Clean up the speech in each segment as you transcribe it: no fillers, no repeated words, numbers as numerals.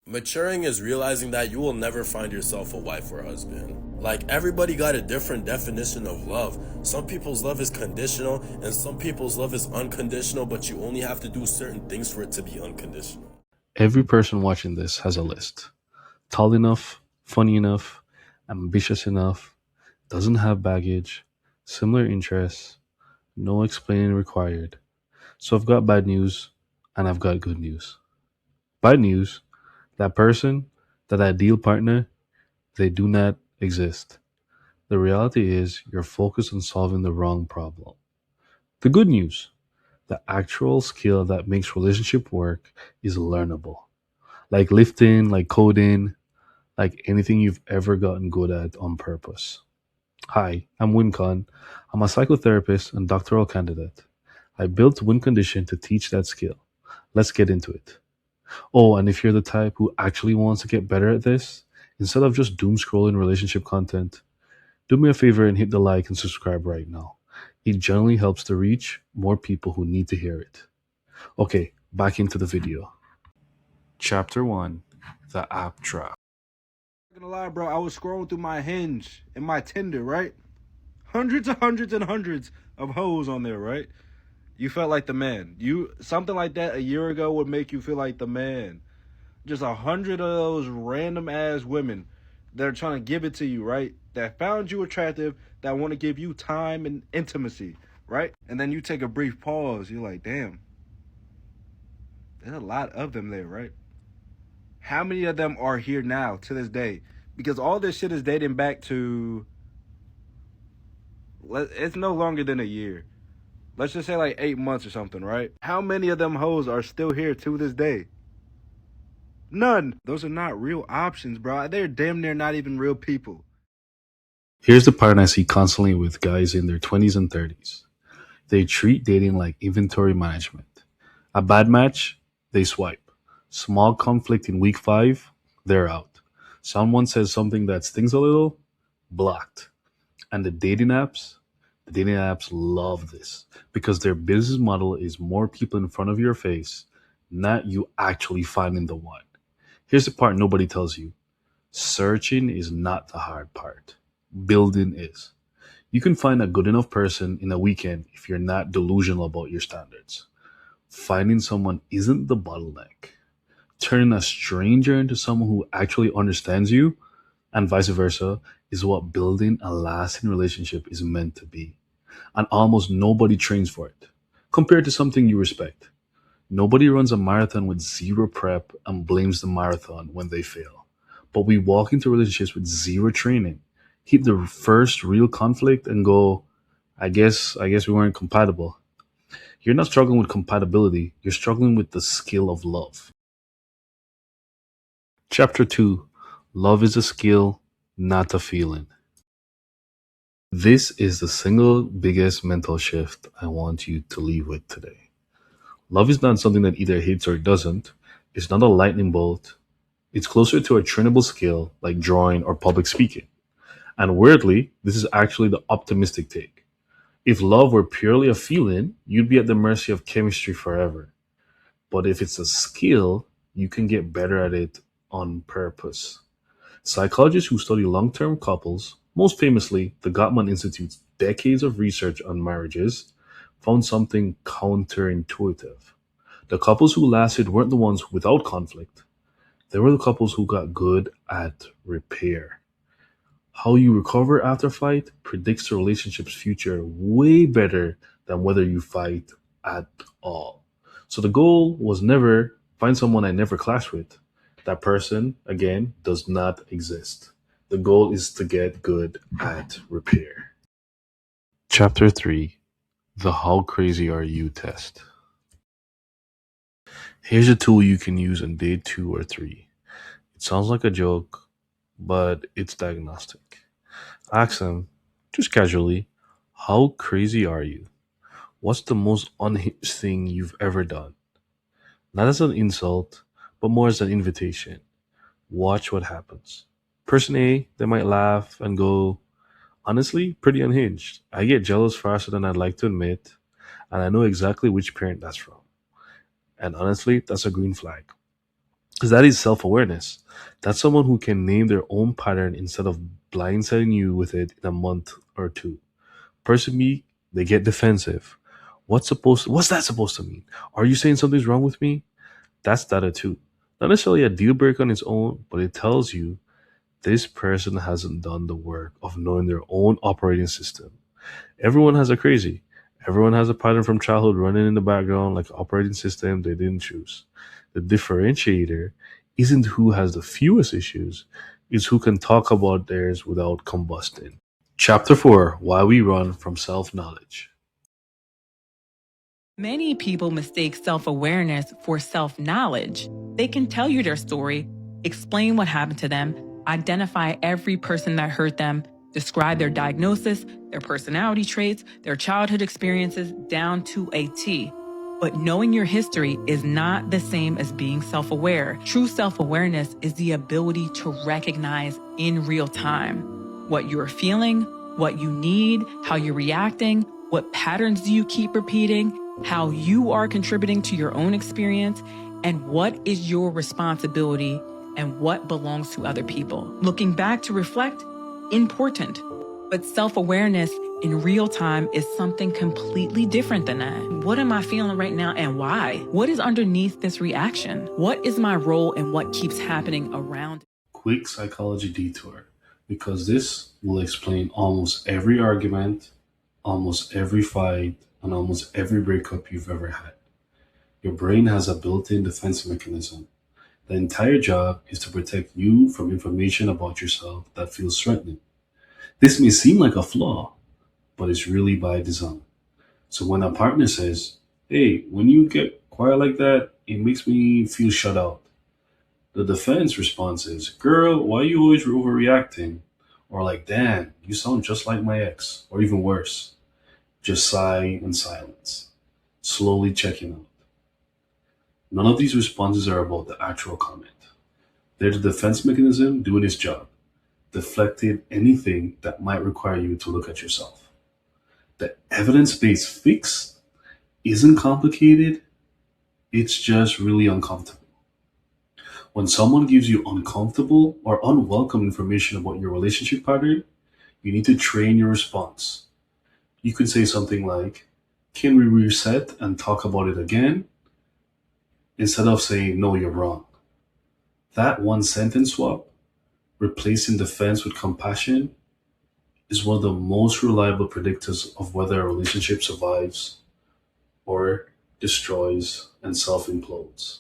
Maturing is realizing that you will never find yourself a wife or husband. Like, everybody got a different definition of love. Some people's love is conditional, and some people's love is unconditional, but you only have to do certain things for it to be unconditional. Every person watching this has a list. Tall enough, funny enough, ambitious enough, doesn't have baggage, similar interests, no explaining required. So I've got bad news and I've got good news. Bad news, that person, that ideal partner, they do not exist. The reality is you're focused on solving the wrong problem. The good news, the actual skill that makes relationship work is learnable. Like lifting, like coding, like anything you've ever gotten good at on purpose. Hi, I'm Wincon. I'm a psychotherapist and doctoral candidate. I built Win Condition to teach that skill. Let's get into it. Oh, and if you're the type who actually wants to get better at this, instead of just doom scrolling relationship content, do me a favor and hit the like and subscribe right now. It generally helps to reach more people who need to hear it. Okay, back into the video. Chapter 1, The App Trap. Not gonna lie, bro. I was scrolling through my Hinge and my Tinder, right? Hundreds and hundreds and hundreds of hoes on there, right? You felt like the man. You something like that a year ago would make you feel like the man. Just 100 of those random ass women that are trying to give it to you, right? That found you attractive, that want to give you time and intimacy, right? And then you take a brief pause. You're like, damn, there's a lot of them there, right? How many of them are here now to this day? Because all this shit is dating back to, it's no longer than a year. Let's just say like 8 months or something, right? How many of them hoes are still here to this day? None. Those are not real options, bro. They're damn near not even real people. Here's the pattern I see constantly with guys in their 20s and 30s. They treat dating like inventory management. A bad match, they swipe. Small conflict in week 5, they're out. Someone says something that stings a little, blocked. And the dating apps love this because their business model is more people in front of your face, not you actually finding the one. Here's the part nobody tells you: searching is not the hard part, building is. You can find a good enough person in a weekend if you're not delusional about your standards. Finding someone isn't the bottleneck. Turning a stranger into someone who actually understands you, and vice versa, is what building a lasting relationship is meant to be. And almost nobody trains for it. Compared to something you respect, nobody runs a marathon with zero prep and blames the marathon when they fail. But we walk into relationships with zero training, hit the first real conflict and go, I guess we weren't compatible. You're not struggling with compatibility, you're struggling with the skill of love. Chapter 2, Love is a Skill, Not a Feeling. This is the single biggest mental shift I want you to leave with today. Love is not something that either hits or doesn't. It's not a lightning bolt. It's closer to a trainable skill like drawing or public speaking. And weirdly, this is actually the optimistic take. If love were purely a feeling, you'd be at the mercy of chemistry forever. But if it's a skill, you can get better at it on purpose. Psychologists who study long term couples, most famously the Gottman Institute's decades of research on marriages, found something counterintuitive. The couples who lasted weren't the ones without conflict, they were the couples who got good at repair. How you recover after a fight predicts the relationship's future way better than whether you fight at all. So the goal was never find someone I never clash with. That person, again, does not exist. The goal is to get good at repair. Chapter 3, The How Crazy Are You test. Here's a tool you can use on day 2 or 3. It sounds like a joke, but it's diagnostic. Ask them, just casually, how crazy are you? What's the most unhinged thing you've ever done? Not as an insult, but more as an invitation. Watch what happens. Person A, they might laugh and go, honestly, pretty unhinged. I get jealous faster than I'd like to admit, and I know exactly which parent that's from. And honestly, that's a green flag. Because that is self awareness. That's someone who can name their own pattern instead of blindsiding you with it in a month or two. Person B, they get defensive. What's that supposed to mean? Are you saying something's wrong with me? That's data too. Not necessarily a deal breaker on its own, but it tells you this person hasn't done the work of knowing their own operating system. Everyone has a crazy. Everyone has a pattern from childhood running in the background like an operating system they didn't choose. The differentiator isn't who has the fewest issues, it's who can talk about theirs without combusting. Chapter 4: Why We Run from Self Knowledge. Many people mistake self awareness for self knowledge. They can tell you their story, explain what happened to them, identify every person that hurt them, describe their diagnosis, their personality traits, their childhood experiences down to a T. But knowing your history is not the same as being self aware. True self awareness is the ability to recognize in real time what you're feeling, what you need, how you're reacting, what patterns do you keep repeating, how you are contributing to your own experience, and what is your responsibility and what belongs to other people. Looking back to reflect, important. But self awareness in real time is something completely different than that. What am I feeling right now and why? What is underneath this reaction? What is my role and what keeps happening around? Quick psychology detour, because this will explain almost every argument, almost every fight, and almost every breakup you've ever had. Your brain has a built in defense mechanism. The entire job is to protect you from information about yourself that feels threatening. This may seem like a flaw, but it's really by design. So when a partner says, "Hey, when you get quiet like that, it makes me feel shut out," the defense response is, "Girl, why you always overreacting?" Or like, "Damn, you sound just like my ex." Or even worse, just sigh and silence, slowly checking out. None of these responses are about the actual comment. They're the defense mechanism doing its job, deflecting anything that might require you to look at yourself. The evidence based fix isn't complicated, it's just really uncomfortable. When someone gives you uncomfortable or unwelcome information about your relationship pattern, you need to train your response. You could say something like, "Can we reset and talk about it again?" instead of saying, "No, you're wrong." That one sentence swap, replacing defense with compassion, is one of the most reliable predictors of whether a relationship survives or destroys and self implodes.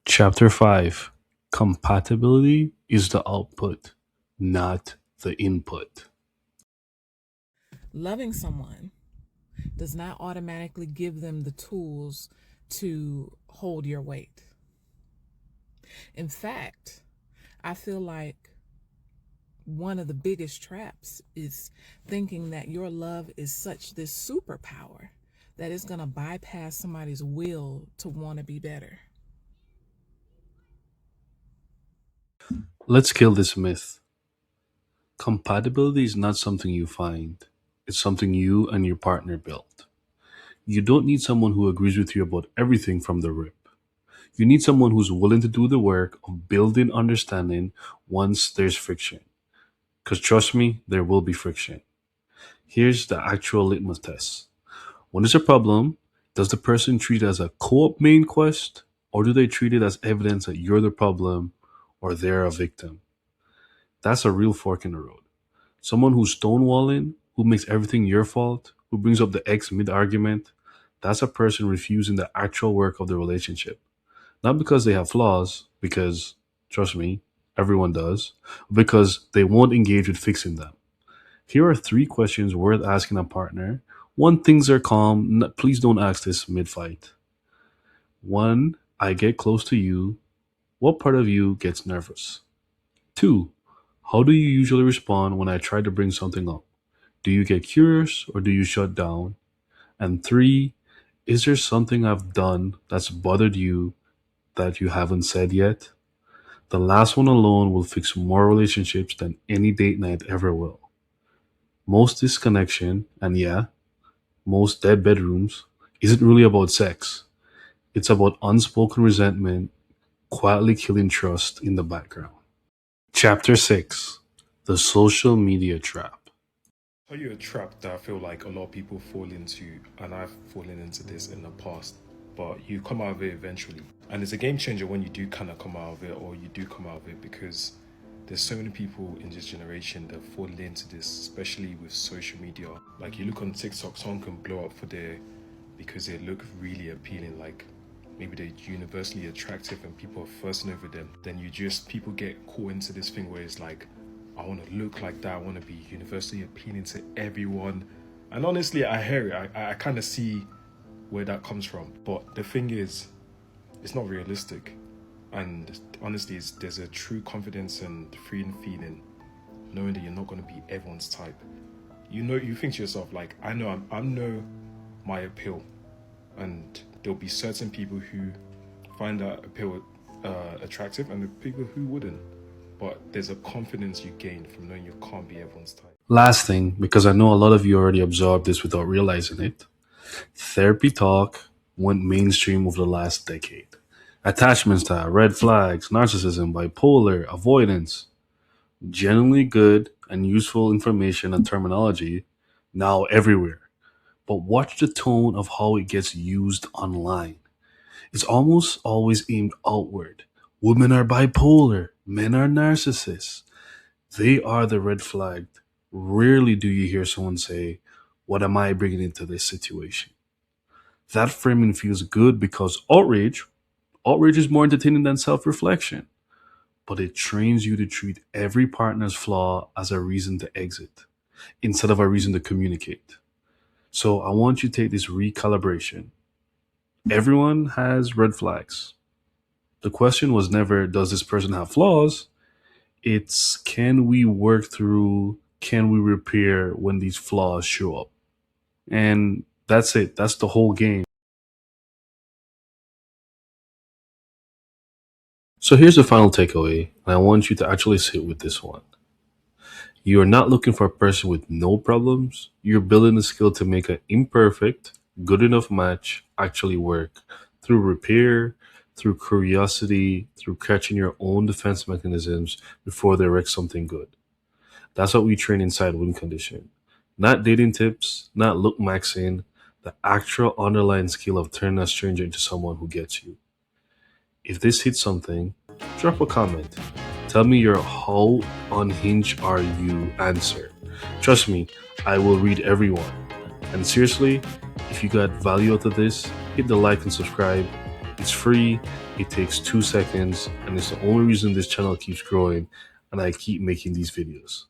Chapter 5: Compatibility is the output, not the input. Loving someone does not automatically give them the tools to hold your weight. In fact, I feel like one of the biggest traps is thinking that your love is such this superpower that it's going to bypass somebody's will to want to be better. Let's kill this myth. Compatibility is not something you find, it's something you and your partner build. You don't need someone who agrees with you about everything from the rip. You need someone who's willing to do the work of building understanding once there's friction. Because trust me, there will be friction. Here's the actual litmus test. When there's a problem, does the person treat it as a co op main quest, or do they treat it as evidence that you're the problem or they're a victim? That's a real fork in the road. Someone who's stonewalling, who makes everything your fault, who brings up the ex mid argument, that's a person refusing the actual work of the relationship. Not because they have flaws, because, trust me, everyone does, because they won't engage with fixing them. Here are three questions worth asking a partner. One, things are calm. Please don't ask this mid fight. One, I get close to you. What part of you gets nervous? Two, how do you usually respond when I try to bring something up? Do you get curious or do you shut down? And three, is there something I've done that's bothered you that you haven't said yet? The last one alone will fix more relationships than any date night ever will. Most disconnection, and yeah, most dead bedrooms, isn't really about sex. It's about unspoken resentment, quietly killing trust in the background. Chapter 6: The Social Media Trap. Tell you a trap that I feel like a lot of people fall into, and I've fallen into this in the past, but you come out of it eventually. And it's a game changer when you do kind of come out of it, or you do come out of it, because there's so many people in this generation that fall into this, especially with social media. Like you look on TikTok, someone can blow up for their because they look really appealing, like maybe they're universally attractive and people are fussing over them. Then people get caught into this thing where it's like, I want to look like that, I want to be universally appealing to everyone. And honestly, I hear it, I kind of see where that comes from. But the thing is, it's not realistic. And honestly, there's a true confidence and freedom feeling knowing that you're not going to be everyone's type. You think to yourself, like, I know my appeal, and there'll be certain people who find that appeal attractive and the people who wouldn't. But there's a confidence you gain from knowing you can't be everyone's type. Last thing, because I know a lot of you already absorbed this without realizing it, therapy talk went mainstream over the last decade. Attachment style, red flags, narcissism, bipolar, avoidance, genuinely good and useful information and terminology now everywhere. But watch the tone of how it gets used online. It's almost always aimed outward. Women are bipolar, men are narcissists. They are the red flag. Rarely do you hear someone say, "What am I bringing into this situation?" That framing feels good because outrage is more entertaining than self reflection, but it trains you to treat every partner's flaw as a reason to exit instead of a reason to communicate. So I want you to take this recalibration. Everyone has red flags. The question was never, does this person have flaws? It's, can we repair when these flaws show up? And that's it. That's the whole game. So here's the final takeaway, and I want you to actually sit with this one. You are not looking for a person with no problems. You're building a skill to make an imperfect, good enough match actually work through repair, through curiosity, through catching your own defense mechanisms before they wreck something good. That's what we train inside Win Condition. Not dating tips, not look maxing, the actual underlying skill of turning a stranger into someone who gets you. If this hits something, drop a comment. Tell me your how unhinged are you answer. Trust me, I will read everyone. And seriously, if you got value out of this, hit the like and subscribe. It's free, it takes 2 seconds, and it's the only reason this channel keeps growing and I keep making these videos.